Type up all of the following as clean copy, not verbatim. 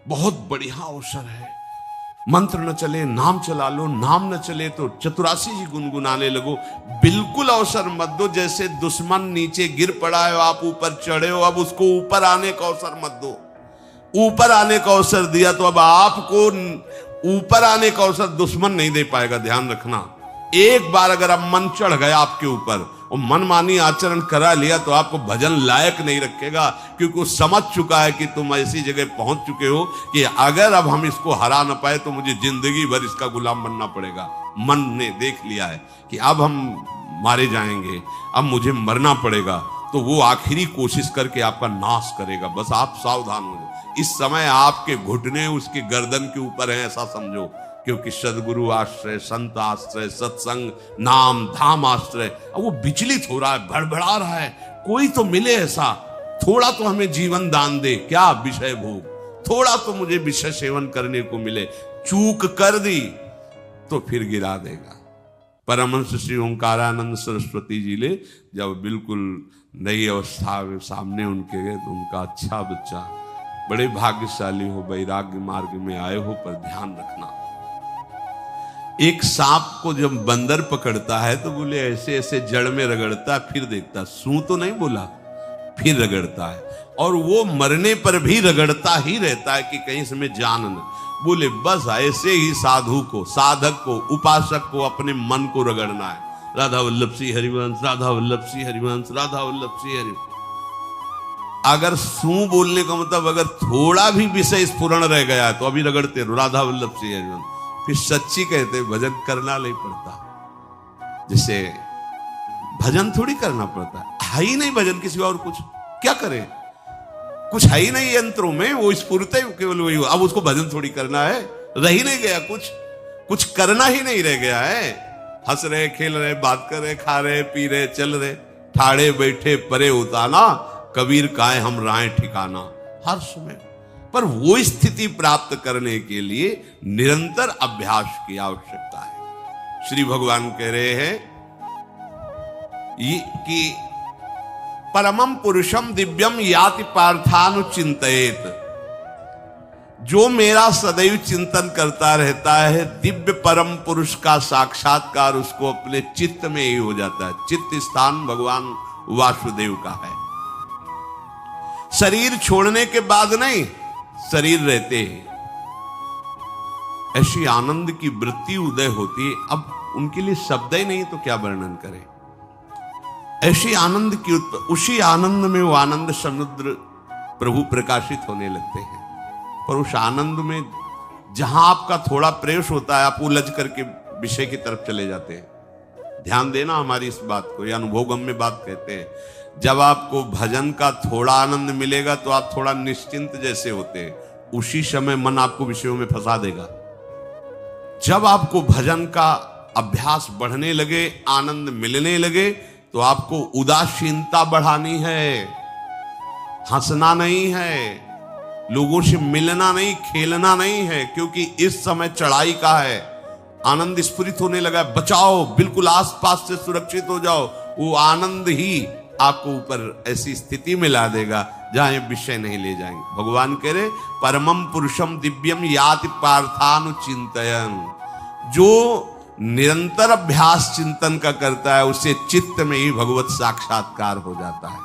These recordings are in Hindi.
बहुत बढ़िया अवसर है। मंत्र न चले नाम चला लो, नाम न चले तो चतुरासी जी गुनगुनाने लगो। बिल्कुल अवसर मत दो, जैसे दुश्मन नीचे गिर पड़ा है, आप ऊपर चढ़े हो, अब उसको ऊपर आने का अवसर मत दो। ऊपर आने का अवसर दिया तो अब आपको ऊपर आने का अवसर दुश्मन नहीं दे पाएगा। ध्यान रखना, एक बार अगर अब मन चढ़ गया आपके ऊपर और मनमानी आचरण करा लिया तो आपको भजन लायक नहीं रखेगा, क्योंकि वो समझ चुका है कि तुम ऐसी जगह पहुंच चुके हो कि अगर अब हम इसको हरा ना पाए तो मुझे जिंदगी भर इसका गुलाम बनना पड़ेगा। मन ने देख लिया है कि अब हम मारे जाएंगे, अब मुझे मरना पड़ेगा, तो वो आखिरी कोशिश करके आपका नाश करेगा। बस आप सावधान हो जाओ। इस समय आपके घुटने उसके गर्दन के ऊपर हैं, ऐसा समझो, क्योंकि सदगुरु आश्रय, संत आश्रय, सत्संग, नाम धाम आश्रय। अब वो विचलित हो रहा है, भड़बड़ा रहा है, कोई तो मिले ऐसा, थोड़ा तो हमें जीवन दान दे, क्या विषय भोग, थोड़ा तो मुझे विषय सेवन करने को मिले। चूक कर दी तो फिर गिरा देगा। परमहंस श्री ओंकारानंद सरस्वती जी ले जब बिल्कुल नई अवस्था में सामने उनके गए तो उनका, अच्छा बच्चा, बड़े भाग्यशाली हो, वैराग्य मार्ग में आए हो, पर ध्यान रखना, एक सांप को जब बंदर पकड़ता है तो बोले ऐसे ऐसे जड़ में रगड़ता है, फिर देखता, सू तो नहीं बोला, फिर रगड़ता है, और वो मरने पर भी रगड़ता ही रहता है कि कहीं इसमें जान न। बोले बस ऐसे ही साधु को, साधक को, उपासक को अपने मन को रगड़ना है। राधा वल्लभ सिंह हरिवंश, राधा वल्लभ सिंह हरिवंश, राधा वल्लभ सिंह हरिवंश। अगर सू बोलने का मतलब अगर थोड़ा भी विषय स्फुरण रह गया है तो अभी रगड़ते रहो, राधा वल्लभ सिंह हरिवंश। फिर सच्ची कहते भजन करना नहीं पड़ता। जैसे भजन थोड़ी करना पड़ता है ही नहीं भजन, किसी और कुछ क्या करें, कुछ है ही नहीं यंत्रों में, वो स्फुरते केवल वही। अब उसको भजन थोड़ी करना है, रह ही नहीं गया, कुछ करना ही नहीं रह गया है। हंस रहे, खेल रहे, बात कर रहे, खा रहे, पी रहे, चल रहे, ठाड़े बैठे परे उताना, कबीर काहे हम राय ठिकाना। हर समय पर वो स्थिति प्राप्त करने के लिए निरंतर अभ्यास की आवश्यकता है। श्री भगवान कह रहे हैं कि परमम पुरुषम दिव्यम याति पार्थानुचिंतयेत, जो मेरा सदैव चिंतन करता रहता है, दिव्य परम पुरुष का साक्षात्कार उसको अपने चित्त में ही हो जाता है। चित्त स्थान भगवान वासुदेव का है। शरीर छोड़ने के बाद नहीं, शरीर रहते ही ऐसी आनंद की वृत्ति उदय होती है। अब उनके लिए शब्द ही नहीं तो क्या वर्णन करें। ऐसी आनंद की उसी आनंद में वो आनंद समुद्र प्रभु प्रकाशित होने लगते हैं। पर उस आनंद में जहां आपका थोड़ा प्रवेश होता है, आप उलझ करके विषय की तरफ चले जाते हैं। ध्यान देना हमारी इस बात को, ये अनुभवगम्य बात कहते हैं। जब आपको भजन का थोड़ा आनंद मिलेगा तो आप थोड़ा निश्चिंत जैसे होते हैं, उसी समय मन आपको विषयों में फंसा देगा। जब आपको भजन का अभ्यास बढ़ने लगे, आनंद मिलने लगे, तो आपको उदासीनता बढ़ानी है, हंसना नहीं है, लोगों से मिलना नहीं, खेलना नहीं है, क्योंकि इस समय चढ़ाई का है। आनंद स्फुरित होने लगा, बचाओ, बिल्कुल आसपास से सुरक्षित हो जाओ। वो आनंद ही आपको ऊपर ऐसी स्थिति में ला देगा जहां ये विषय नहीं ले जाएंगे। भगवान कह रहे परमम पुरुषम दिव्यम याति पार्थानुचिंतयन्, जो निरंतर अभ्यास चिंतन का करता है उससे चित्त में ही भगवत साक्षात्कार हो जाता है।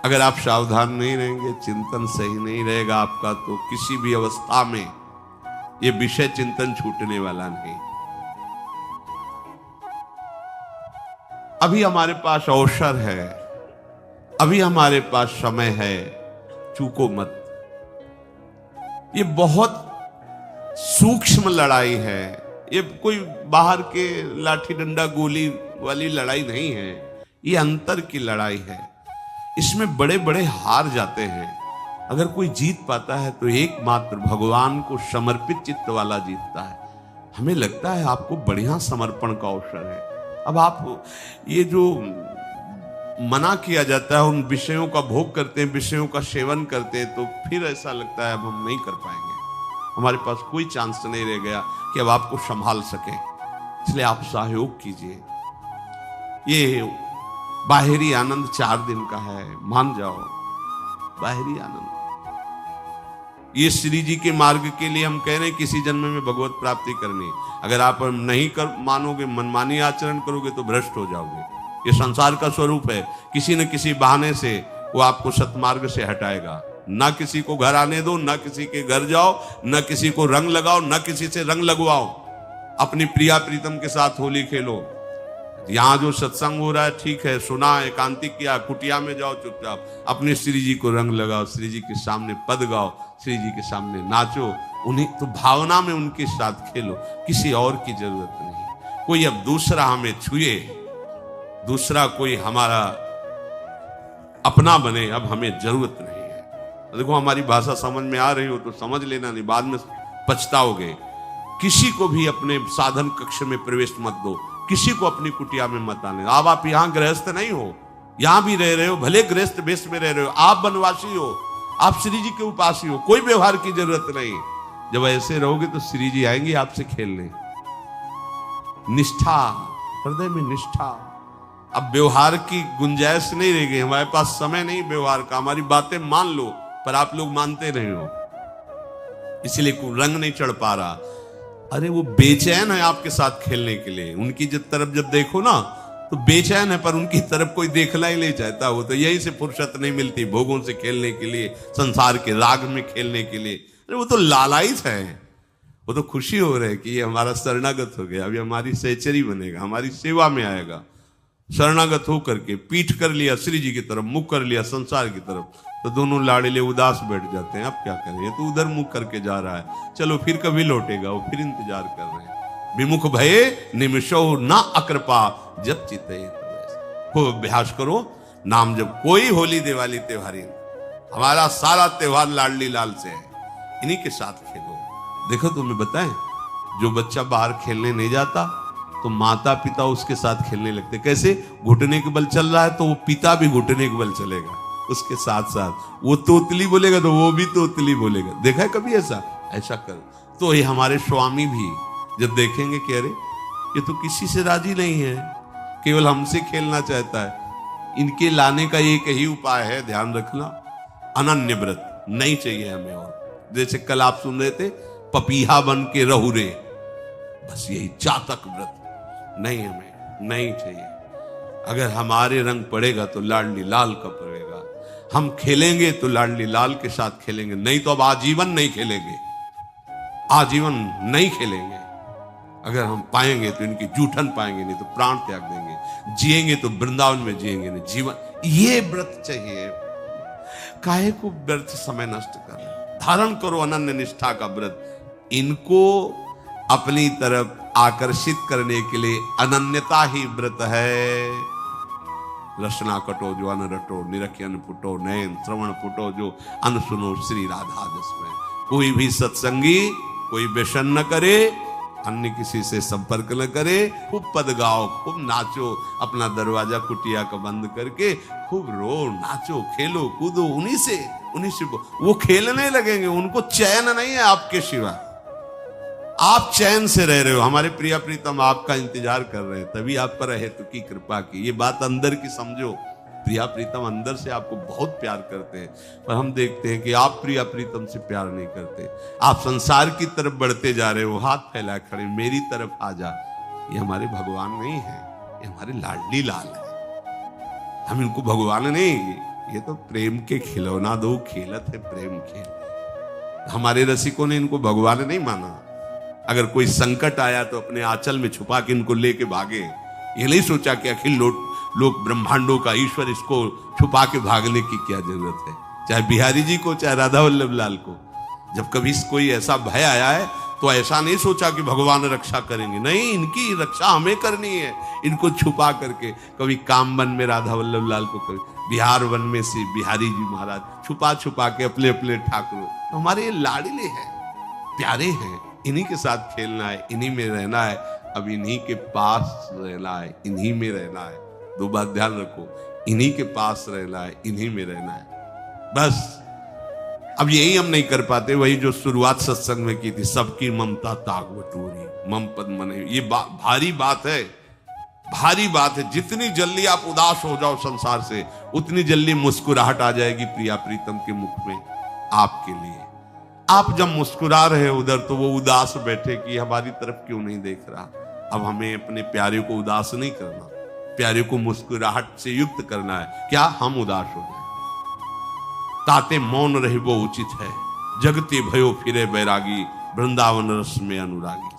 अगर आप सावधान नहीं रहेंगे, चिंतन सही नहीं रहेगा आपका, तो किसी भी अवस्था में ये विषय चिंतन छूटने वाला नहीं। अभी हमारे पास अवसर है, अभी हमारे पास समय है, चूको मत। ये बहुत सूक्ष्म लड़ाई है, ये कोई बाहर के लाठी डंडा गोली वाली लड़ाई नहीं है, ये अंतर की लड़ाई है। इसमें बड़े बड़े हार जाते हैं। अगर कोई जीत पाता है तो एकमात्र भगवान को समर्पित चित्त वाला जीतता है। हमें लगता है आपको बढ़िया समर्पण का अवसर है। अब आप ये जो मना किया जाता है, उन विषयों का भोग करते हैं, विषयों का सेवन करते हैं, तो फिर ऐसा लगता है अब हम नहीं कर पाएंगे, हमारे पास कोई चांस नहीं रह गया कि अब आपको संभाल सके। इसलिए आप सहयोग कीजिए। ये बाहरी आनंद 4 दिन का है, मान जाओ, बाहरी आनंद। ये श्री जी के मार्ग के लिए हम कह रहे हैं किसी जन्म में भगवत प्राप्ति करनी। अगर आप नहीं कर मानोगे, मनमानी आचरण करोगे तो भ्रष्ट हो जाओगे। ये संसार का स्वरूप है, किसी न किसी बहाने से वो आपको सतमार्ग से हटाएगा। ना किसी को घर आने दो, ना किसी के घर जाओ, ना किसी को रंग लगाओ, ना किसी से रंग लगवाओ। अपनी प्रिया प्रीतम के साथ होली खेलो। यहाँ जो सत्संग हो रहा है ठीक है, सुना, एकांतिक किया, कुटिया में जाओ चुपचाप, अपने श्री जी को रंग लगाओ, श्री जी के सामने पद गाओ, श्री जी के सामने नाचो, उन्हीं तो भावना में उनके साथ खेलो, किसी और की जरूरत नहीं। कोई अब दूसरा हमें छुए, दूसरा कोई हमारा अपना बने, अब हमें जरूरत नहीं है। देखो हमारी भाषा समझ में आ रही हो तो समझ लेना, नहीं बाद में पछताओगे। किसी को भी अपने साधन कक्ष में प्रवेश मत दो, किसी को अपनी कुटिया में मत आने। अब आप यहां गृहस्थ नहीं हो, यहां भी रह रहे हो, भले गृहस्थ वेश में रह रहे हो, आप वनवासी हो, आप श्री जी के उपासी हो, कोई व्यवहार की जरूरत नहीं। जब ऐसे रहोगे तो श्री जी आएंगे आपसे खेलने। निष्ठा, हृदय में निष्ठा। अब व्यवहार की गुंजाइश नहीं रह गई, हमारे पास समय नहीं व्यवहार का। हमारी बातें मान लो पर आप लोग मानते नहीं हो, इसलिए रंग नहीं चढ़ पा रहा। अरे वो बेचैन है आपके साथ खेलने के लिए, उनकी तरफ जब देखो ना तो बेचैन है, पर उनकी तरफ कोई देखना ही नहीं चाहता। वो तो यही से फुर्सत नहीं मिलती भोगों से खेलने के लिए, संसार के राग में खेलने के लिए। अरे वो तो लालायित है, वो तो खुशी हो रहे कि ये हमारा शरणागत हो गया, अभी हमारी सहचरी बनेगा, हमारी सेवा में आएगा। शरणागत होकर के पीठ कर लिया श्री जी की तरफ, मुख कर लिया संसार की तरफ, तो दोनों लाड़िले उदास बैठ जाते हैं। अब क्या करें, ये तो उधर मुख करके जा रहा है, चलो फिर कभी लौटेगा, वो फिर इंतजार कर रहे हैं। विमुख भये निमिषो ना अकृपा जब चित्ते। खूब अभ्यास करो नाम जब। कोई होली दिवाली त्योहारी, हमारा सारा त्योहार लाडली लाल से है, इन्हीं के साथ खेलो। देखो तुम्हें बताएं, जो बच्चा बाहर खेलने नहीं जाता तो माता पिता उसके साथ खेलने लगते। कैसे? घुटने के बल चल रहा है तो वो पिता भी घुटने के बल चलेगा उसके साथ साथ। वो तोतली बोलेगा तो वो भी तोतली बोलेगा। देखा है कभी ऐसा? ऐसा कर तो ये हमारे स्वामी भी जब देखेंगे कि अरे ये तो किसी से राजी नहीं है, केवल हमसे खेलना चाहता है, इनके लाने का एक ही उपाय है, ध्यान रखना, अनन्य व्रत नहीं चाहिए हमें। और जैसे कल आप सुन रहे थे, पपीहा बन के रहू रे, बस यही चातक व्रत नहीं, हमें नहीं चाहिए। अगर हमारे रंग पड़ेगा तो लाडली लाल का पड़ेगा, हम खेलेंगे तो लाडली लाल के साथ खेलेंगे, नहीं तो अब आजीवन नहीं खेलेंगे, आजीवन नहीं खेलेंगे। अगर हम पाएंगे तो इनकी जूठन पाएंगे, नहीं तो प्राण त्याग देंगे। जिएंगे तो वृंदावन में जिएंगे, नहीं जीवन। ये व्रत चाहिए, काहे को व्यर्थ समय नष्ट कर। धारण करो अनन्य निष्ठा का व्रत। इनको अपनी तरफ आकर्षित करने के लिए अनन्यता ही व्रत है। रसना कटो जो अन रटो, निरखियन फुटो, नयन श्रवण फुटो जो अन सुनो श्री राधा जसमें। कोई भी सत्संगी कोई व्यसन न करे, अन्य किसी से संपर्क न करे, खूब पद गाओ, खूब नाचो, अपना दरवाजा कुटिया का बंद करके खूब रो, नाचो, खेलो, कूदो, उन्हीं से वो खेलने लगेंगे। उनको चैन नहीं है आपके सिवा, आप चैन से रह रहे हो। हमारे प्रिया प्रीतम आपका इंतजार कर रहे हैं, तभी आप पर हेतु की कृपा की। ये बात अंदर की समझो, प्रिया प्रीतम अंदर से आपको बहुत प्यार करते हैं, पर हम देखते हैं कि आप प्रिया प्रीतम से प्यार नहीं करते। आप संसार की तरफ बढ़ते जा रहे हो, हाथ फैला खड़े, मेरी तरफ आ जा। ये हमारे भगवान नहीं है, ये हमारे लाडली लाल है। हम इनको भगवान नहीं, ये तो प्रेम के खिलौना दो खेलत है, प्रेम खेल। हमारे रसिकों ने इनको भगवान नहीं माना। अगर कोई संकट आया तो अपने आंचल में छुपा के इनको लेके भागे। ये नहीं सोचा कि अखिल लोक ब्रह्मांडों का ईश्वर, इसको छुपा के भागने की क्या जरूरत है। चाहे बिहारी जी को, चाहे राधा वल्लभ लाल को, जब कभी कोई ऐसा भय आया है तो ऐसा नहीं सोचा कि भगवान रक्षा करेंगे, नहीं, इनकी रक्षा हमें करनी है। इनको छुपा करके, कभी कामवन में राधा वल्लभ लाल को, कभी बिहार वन में से बिहारी जी महाराज, छुपा छुपा के अपने अपने ठाकुर। तो हमारे ये लाडले हैं, प्यारे हैं, इन्हीं के साथ खेलना है, इन्हीं में रहना है। अब इन्हीं के पास रहना है, इन्हीं में रहना है। दो बात ध्यान रखो, इन्हीं के पास रहना है, इन्हीं में रहना है, बस। अब यही हम नहीं कर पाते, वही जो शुरुआत सत्संग में की थी, सबकी ममता ताग बटोरी, मम पद मने। ये भारी बात है, भारी बात है। जितनी जल्दी आप उदास हो जाओ संसार से, उतनी जल्दी मुस्कुराहट आ जाएगी प्रिया प्रीतम के मुख में आपके लिए। आप जब मुस्कुरा रहे उधर तो वो उदास बैठे कि हमारी तरफ क्यों नहीं देख रहा। अब हमें अपने प्यारे को उदास नहीं करना, प्यारे को मुस्कुराहट से युक्त करना है। क्या हम उदास हो जाए? ताते मौन रहे वो उचित है, जगते भयो फिरे बैरागी, वृंदावन रस में अनुरागी।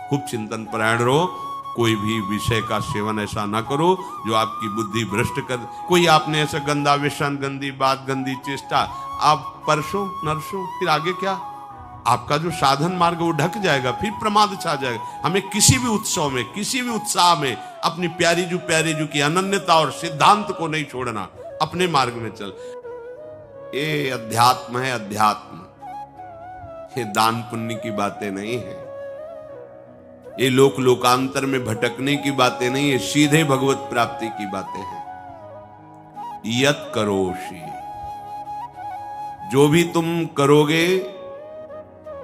खूब चिंतन परायण रहो, कोई भी विषय का सेवन ऐसा ना करो जो आपकी बुद्धि भ्रष्ट कर। कोई आपने ऐसा गंदा व्यसन, गंदी बात, गंदी चेष्टा, आप परसों नरसों, फिर आगे क्या? आपका जो साधन मार्ग वो ढक जाएगा, फिर प्रमाद छा जाएगा। हमें किसी भी उत्सव में, किसी भी उत्साह में अपनी प्यारी जो की अनन्यता और सिद्धांत को नहीं छोड़ना, अपने मार्ग में चल। ये अध्यात्म है, अध्यात्म। ये दान पुण्य की बातें नहीं है, ये लोक लोकांतर में भटकने की बातें नहीं है, सीधे भगवत प्राप्ति की बातें हैं। यत करोषि, जो भी तुम करोगे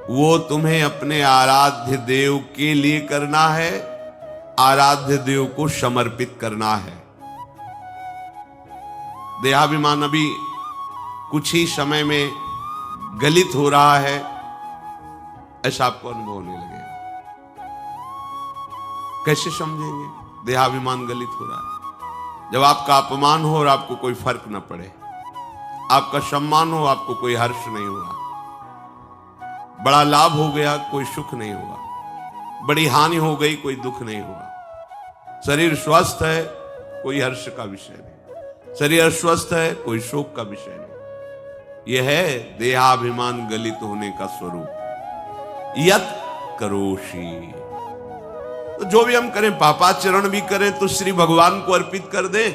वो तुम्हें अपने आराध्य देव के लिए करना है, आराध्य देव को समर्पित करना है। देहाभिमान अभी कुछ ही समय में गलित हो रहा है, ऐसा आपको अनुभव होने लगेगा। कैसे समझेंगे? देहाभिमान गलित हो रहा है। जब आपका अपमान हो और आपको कोई फर्क न पड़े, आपका सम्मान हो, आपको कोई हर्ष नहीं हुआ, बड़ा लाभ हो गया, कोई सुख नहीं हुआ, बड़ी हानि हो गई, कोई दुख नहीं हुआ। शरीर स्वस्थ है, कोई हर्ष का विषय नहीं, शरीर अस्वस्थ है, कोई शोक का विषय नहीं। यह है देहाभिमान गलित होने का स्वरूप। यत करोषि, तो जो भी हम करें, पापाचरण भी करें तो श्री भगवान को अर्पित कर दे।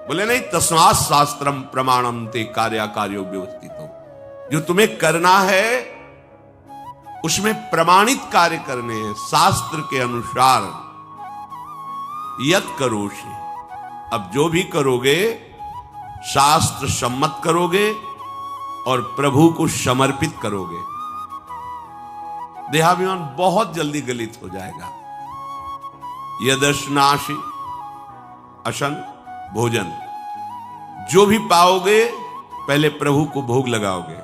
बोले नहीं, तस्मात् शास्त्रम प्रमाणम ते कार्याकार्यो व्यवस्थितो। जो तुम्हें करना है उसमें प्रमाणित कार्य करने हैं, शास्त्र के अनुसार। यत करोषि, अब जो भी करोगे शास्त्र सम्मत करोगे और प्रभु को समर्पित करोगे। देहाभिमान बहुत जल्दी गलित हो जाएगा। यदश्नाशि अशन भोजन, जो भी पाओगे पहले प्रभु को भोग लगाओगे,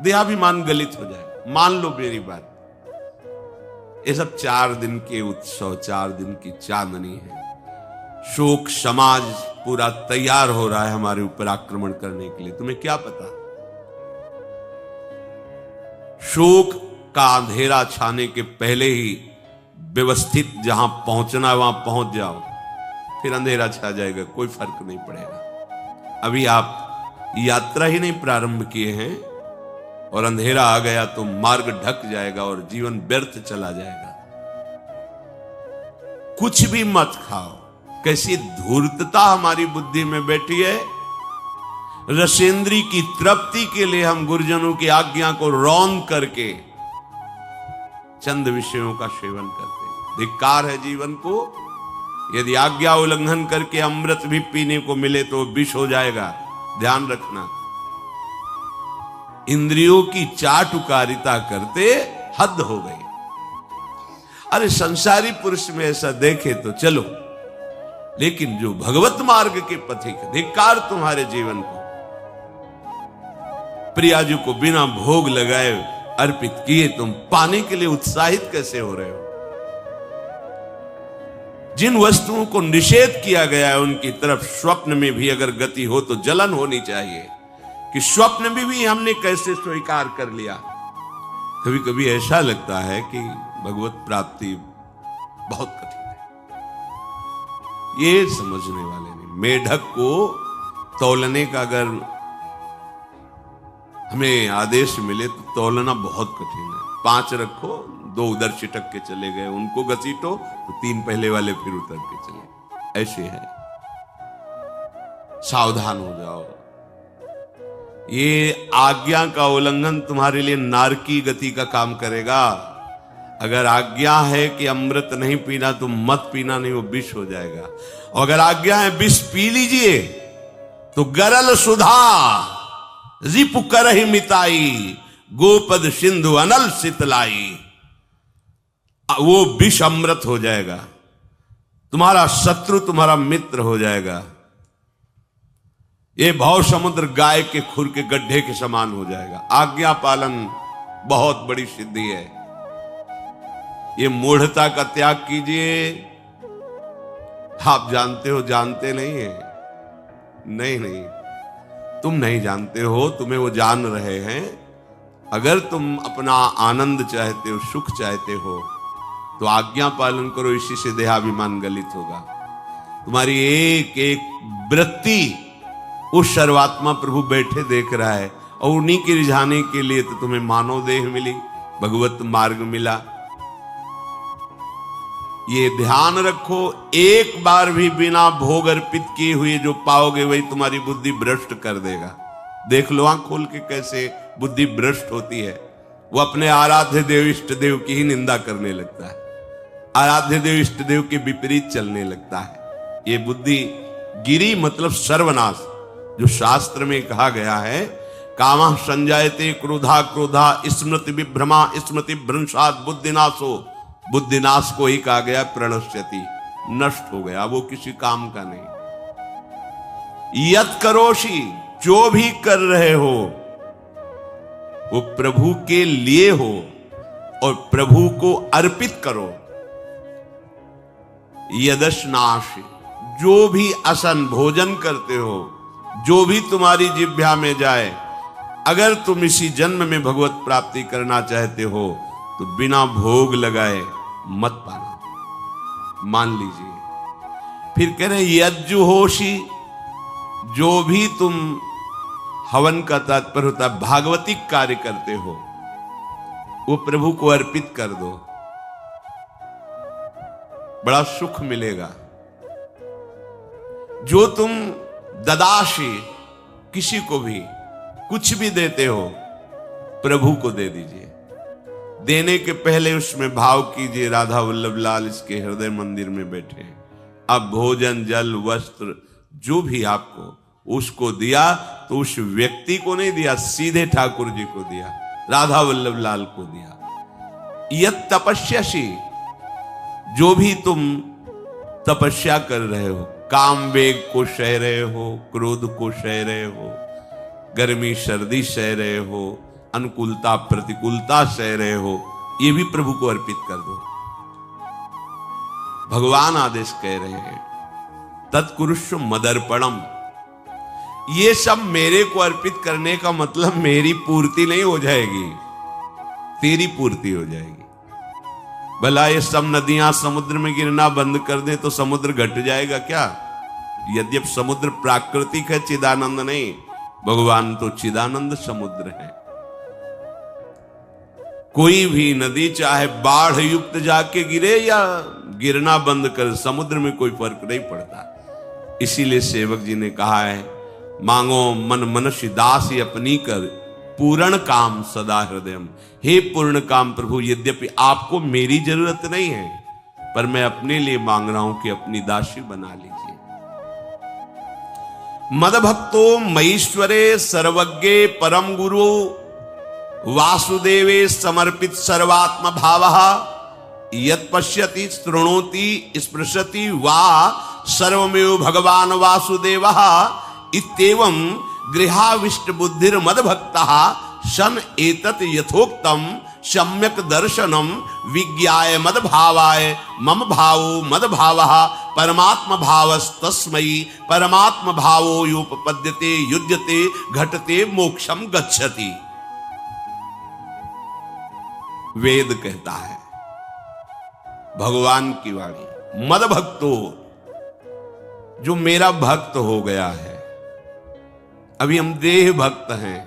देहाभिमान गलित हो जाएगा। मान लो मेरी बात, ये सब 4 दिन के उत्सव, 4 दिन की चांदनी है। शोक समाज पूरा तैयार हो रहा है हमारे ऊपर आक्रमण करने के लिए। तुम्हें क्या पता? शोक का अंधेरा छाने के पहले ही व्यवस्थित जहां पहुंचना है वहां पहुंच जाओ, फिर अंधेरा छा जाएगा, कोई फर्क नहीं पड़ेगा। अभी आप यात्रा ही नहीं प्रारंभ किए हैं और अंधेरा आ गया तो मार्ग ढक जाएगा और जीवन व्यर्थ चला जाएगा। कुछ भी मत खाओ। कैसी धूर्तता हमारी बुद्धि में बैठी है। रसेंद्री की तृप्ति के लिए हम गुरुजनों की आज्ञा को रौंद करके चंद विषयों का सेवन करते हैं। धिक्कार है जीवन को। यदि आज्ञा उल्लंघन करके अमृत भी पीने को मिले तो विष हो जाएगा, ध्यान रखना। इंद्रियों की चाटुकारिता करते हद हो गई। अरे संसारी पुरुष में ऐसा देखे तो चलो, लेकिन जो भगवत मार्ग के पथिक, धिक्कार तुम्हारे जीवन को। प्रियाजू को बिना भोग लगाए अर्पित किए तुम पाने के लिए उत्साहित कैसे हो रहे हो? जिन वस्तुओं को निषेध किया गया है उनकी तरफ स्वप्न में भी अगर गति हो तो जलन होनी चाहिए कि स्वप्न में भी हमने कैसे स्वीकार कर लिया। कभी कभी ऐसा लगता है कि भगवत प्राप्ति बहुत कठिन है, ये समझने वाले नहीं। मेढक को तौलने का अगर हमें आदेश मिले तो तौलना बहुत कठिन है। 5 रखो, 2 उधर छिटक के चले गए, उनको घसीटो तो 3 पहले वाले फिर उतर के चले। ऐसे है, सावधान हो जाओ। ये आज्ञा का उल्लंघन तुम्हारे लिए नारकी गति का काम करेगा। अगर आज्ञा है कि अमृत नहीं पीना तो मत पीना, नहीं वो विष हो जाएगा। और अगर आज्ञा है विष पी लीजिए तो गरल सुधा रिपु करहि मिताई, गोपद सिंधु अनल शीतलाई। वो विष अमृत हो जाएगा, तुम्हारा शत्रु तुम्हारा मित्र हो जाएगा। ये भव समुद्र गाय के खुर के गड्ढे के समान हो जाएगा। आज्ञा पालन बहुत बड़ी सिद्धि है। ये मूढ़ता का त्याग कीजिए। आप जानते हो, जानते नहीं है। नहीं, तुम नहीं जानते हो, तुम्हें वो जान रहे हैं। अगर तुम अपना आनंद चाहते हो, सुख चाहते हो, तो आज्ञा पालन करो। इसी से देहाभिमान गलित होगा। तुम्हारी एक एक वृत्ति उस सर्वात्मा प्रभु बैठे देख रहा है, और उन्हीं के रिझाने के लिए तो तुम्हें मानव देह मिली, भगवत मार्ग मिला। ये ध्यान रखो, एक बार भी बिना भोग अर्पित किए हुए जो पाओगे वही तुम्हारी बुद्धि भ्रष्ट कर देगा। देख लो आंख खोल के कैसे बुद्धि भ्रष्ट होती है। वो अपने आराध्य देव इष्ट देव की ही निंदा करने लगता है, आराध्य देव इष्ट देव के विपरीत चलने लगता है। ये बुद्धि गिरी मतलब सर्वनाश, जो शास्त्र में कहा गया है, कामः संजायते क्रोधा क्रोधा स्मृति विभ्रमा स्मृति भ्रंशात् बुद्धिनाशो। बुद्धिनाश को ही कहा गया प्रणश्यति, नष्ट हो गया, वो किसी काम का नहीं। यत करोषि, जो भी कर रहे हो वो प्रभु के लिए हो और प्रभु को अर्पित करो। यदश्नाश, जो भी असन भोजन करते हो, जो भी तुम्हारी जिह्वा में जाए, अगर तुम इसी जन्म में भगवत प्राप्ति करना चाहते हो तो बिना भोग लगाए मत पाना, मान लीजिए। फिर कह रहे यज्जुहोषि, जो भी तुम, हवन का तात्पर्य होता है भागवतिक कार्य करते हो, वो प्रभु को अर्पित कर दो, बड़ा सुख मिलेगा। जो तुम ददाशी, किसी को भी कुछ भी देते हो, प्रभु को दे दीजिए। देने के पहले उसमें भाव कीजिए, राधा वल्लभ लाल इसके हृदय मंदिर में बैठे हैं। अब भोजन जल वस्त्र जो भी आपको उसको दिया तो उस व्यक्ति को नहीं दिया, सीधे ठाकुर जी को दिया, राधा वल्लभ लाल को दिया। यत तपस्यासी, जो भी तुम तपस्या कर रहे हो, काम वेग को सह रहे हो, क्रोध को सह रहे हो, गर्मी सर्दी सह रहे हो, अनुकूलता प्रतिकूलता सह रहे हो, ये भी प्रभु को अर्पित कर दो। भगवान आदेश कह रहे हैं तत्कुरुष्व मदर्पणम। ये सब मेरे को अर्पित करने का मतलब मेरी पूर्ति नहीं हो जाएगी, तेरी पूर्ति हो जाएगी। भला ये सब नदियां समुद्र में गिरना बंद कर दे तो समुद्र घट जाएगा क्या? यद्यप समुद्र प्राकृतिक है, चिदानंद नहीं, भगवान तो चिदानंद समुद्र है। कोई भी नदी चाहे बाढ़ युक्त जाके गिरे या गिरना बंद कर, समुद्र में कोई फर्क नहीं पड़ता। इसीलिए सेवक जी ने कहा है, मांगो मन मनुष्य दासी अपनी कर, पूर्ण काम सदा हृदयम। हे पूर्ण काम प्रभु, यद्यपि आपको मेरी जरूरत नहीं है, पर मैं अपने लिए मांग रहा हूं कि अपनी दासी बना लीजिए। मद भक्तो मईश्वरे सर्वज्ञे परम गुरु वासुदेवे समर्पित सर्वात्म भावः यत् पश्यति शृणोति स्पृशति वा सर्वमेव भगवान वासुदेवः इत्येवं गृहाविष्ट बुद्धिर मद भक्तः सन एतत् यथोक्तम सम्यक दर्शनम विज्ञाय मद भावाय मम भावो मद भावः परमात्म भावस्तस्मै परमात्म भावो योपपद्यते युज्यते घटते मोक्षम गच्छति। वेद कहता है, भगवान की वाणी, मद भक्तो, जो मेरा भक्त हो गया है। अभी हम देह भक्त हैं,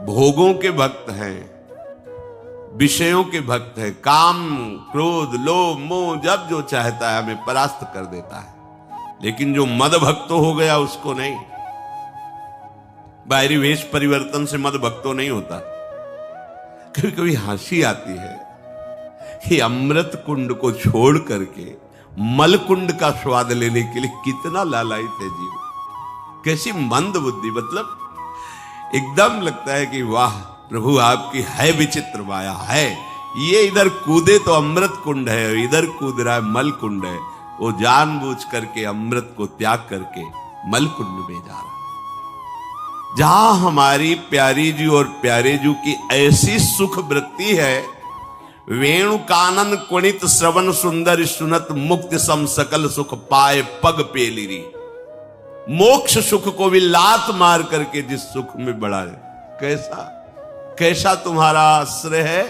भोगों के भक्त हैं, विषयों के भक्त हैं, काम क्रोध लोभ मोह जब जो चाहता है हमें परास्त कर देता है। लेकिन जो मद भक्त हो गया उसको नहीं। बाहरी वेश परिवर्तन से मद भक्तो नहीं होता। कभी कभी हंसी आती है कि अमृत कुंड को छोड़ करके मल कुंड का स्वाद लेने के लिए कितना लालायित है जीव। कैसी मंद बुद्धि, मतलब एकदम लगता है कि वाह प्रभु आपकी है विचित्र माया है। ये इधर कूदे तो अमृत कुंड है, इधर कूद रहा है मल कुंड है। वो जानबूझ करके अमृत को त्याग करके मलकुंड में जा रहा है, जहां हमारी प्यारी जी और प्यारे जी की ऐसी सुख वृत्ति है, वेणु कानन कुणित श्रवण सुंदर सुनत मुक्ति सम सकल सुख पाए पग पेलिरी। मोक्ष सुख को भी लात मार करके जिस सुख में बढ़ा है, कैसा कैसा तुम्हारा आश्रय है।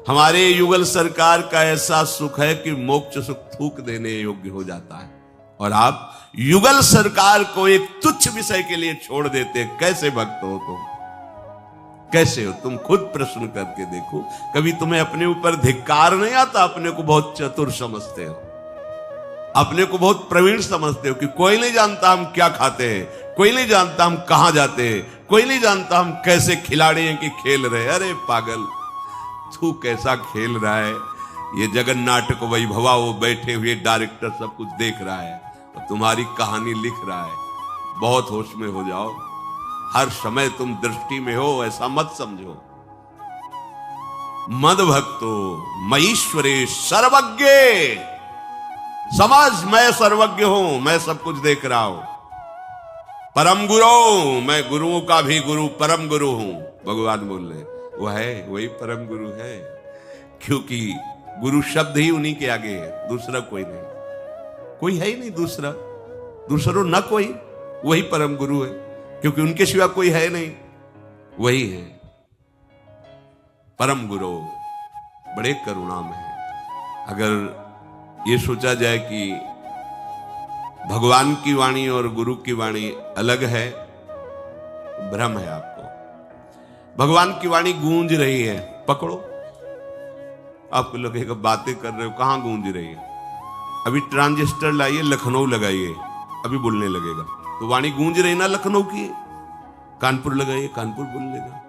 हमारे युगल सरकार का ऐसा सुख है कि मोक्ष सुख थूक देने योग्य हो जाता है, और आप युगल सरकार को एक तुच्छ विषय के लिए छोड़ देते। कैसे भक्त हो तुम, कैसे हो तुम? खुद प्रश्न करके देखो। कभी तुम्हें अपने ऊपर धिक्कार नहीं आता? अपने को बहुत चतुर समझते हो, अपने को बहुत प्रवीण समझते हो कि कोई नहीं जानता हम क्या खाते हैं, कोई नहीं जानता हम कहां जाते हैं, कोई नहीं जानता हम कैसे खिलाड़ी हैं कि खेल रहे। अरे पागल, तू कैसा खेल रहा है। ये जगन नाटक वैभवा, वो बैठे हुए डायरेक्टर सब कुछ देख रहा है और तुम्हारी कहानी लिख रहा है। बहुत होश में हो जाओ, हर समय तुम दृष्टि में हो, ऐसा मत समझो। मद भक्तो मईश्वरे सर्वज्ञ, समझ मैं सर्वज्ञ हूं, मैं सब कुछ देख रहा हूं। परम गुरु, मैं गुरुओं का भी गुरु, परम गुरु हूं। भगवान बोल रहे वो है, वही परम गुरु है, क्योंकि गुरु शब्द ही उन्हीं के आगे है, दूसरा कोई नहीं, कोई है ही नहीं दूसरा, दूसरो न कोई, वही परम गुरु है, क्योंकि उनके सिवा कोई है नहीं, वही है परम गुरु। बड़े करुणा में है। अगर ये सोचा जाए कि भगवान की वाणी और गुरु की वाणी अलग है, भ्रम है आपको। भगवान की वाणी गूंज रही है, पकड़ो। आपको लगेगा बातें कर रहे हो, कहां गूंज रही है? अभी ट्रांजिस्टर लाइए, लखनऊ लगाइए, अभी बोलने लगेगा। तो वाणी गूंज रही ना लखनऊ की। कानपुर लगाइए, कानपुर बोल लेगा,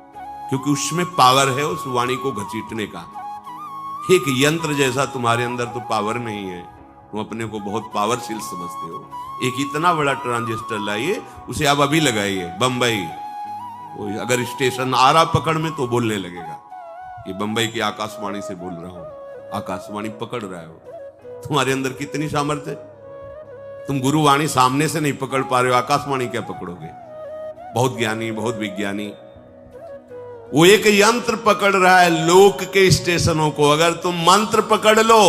क्योंकि उसमें पावर है उस वाणी को घसीटने का। एक यंत्र जैसा तुम्हारे अंदर तो पावर नहीं है, तुम अपने को बहुत पावरशील समझते हो। एक इतना बड़ा ट्रांजिस्टर लाइए, उसे आप अभी लगाइए बंबई, अगर स्टेशन आ रहा पकड़ में तो बोलने लगेगा कि बंबई की आकाशवाणी से बोल रहा हूं, आकाशवाणी पकड़ रहा हो। तुम्हारे अंदर कितनी सामर्थ्य, तुम गुरुवाणी सामने से नहीं पकड़ पा रहे हो, आकाशवाणी क्या पकड़ोगे? बहुत ज्ञानी, बहुत विज्ञानी, वो एक यंत्र पकड़ रहा है लोक के स्टेशनों को। अगर तुम मंत्र पकड़ लो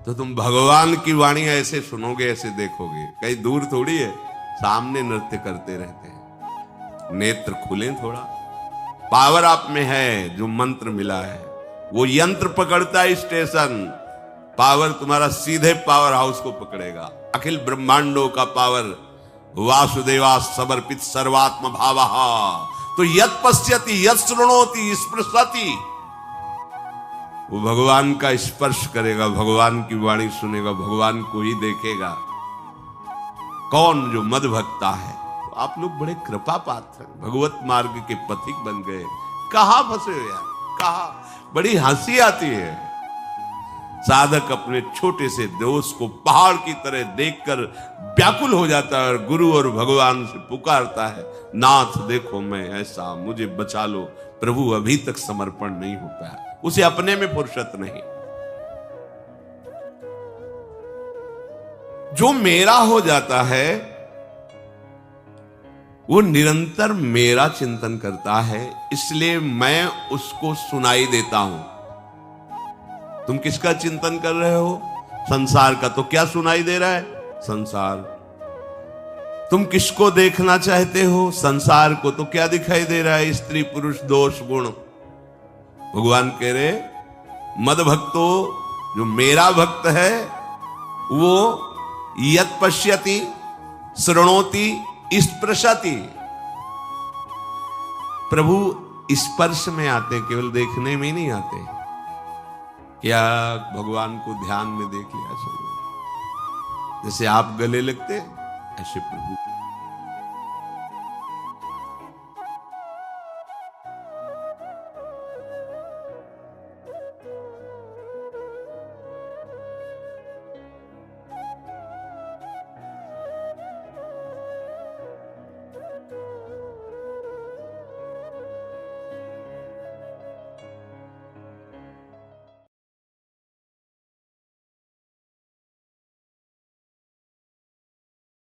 तो तुम भगवान की वाणी ऐसे सुनोगे, ऐसे देखोगे, कहीं दूर थोड़ी है, सामने नृत्य करते रहते हैं। नेत्र खुले थोड़ा, पावर आप में है, जो मंत्र मिला है। वो यंत्र पकड़ता है स्टेशन, पावर तुम्हारा सीधे पावर हाउस को पकड़ेगा। अखिल ब्रह्मांडों का पावर वासुदेवा समर्पित सर्वात्म भावहा। तो यत् पश्यति यत् शृणोति स्पृशति, वो भगवान का स्पर्श करेगा, भगवान की वाणी सुनेगा, भगवान को ही देखेगा। कौन? जो मद भक्ता है। तो आप लोग बड़े कृपा पात्र हैं, भगवत मार्ग के पथिक बन गए। कहां फंसे हो यार, कहां? बड़ी हंसी आती है। साधक अपने छोटे से दोष को पहाड़ की तरह देखकर व्याकुल हो जाता है और गुरु और भगवान से पुकारता है, नाथ देखो मैं ऐसा, मुझे बचा लो। प्रभु अभी तक समर्पण नहीं हो पाया, उसे अपने में फुर्सत नहीं। जो मेरा हो जाता है वो निरंतर मेरा चिंतन करता है, इसलिए मैं उसको सुनाई देता हूं। तुम किसका चिंतन कर रहे हो? संसार का। तो क्या सुनाई दे रहा है? संसार। तुम किसको देखना चाहते हो? संसार को। तो क्या दिखाई दे रहा है? स्त्री पुरुष दोष गुण। भगवान कह रहे मद भक्तो, जो मेरा भक्त है वो यत् पश्यति शृणोति स्पृशति। प्रभु स्पर्श में आते, केवल देखने में नहीं आते। क्या भगवान को ध्यान में देख लिया सब? जैसे आप गले लगते ऐसे प्रभु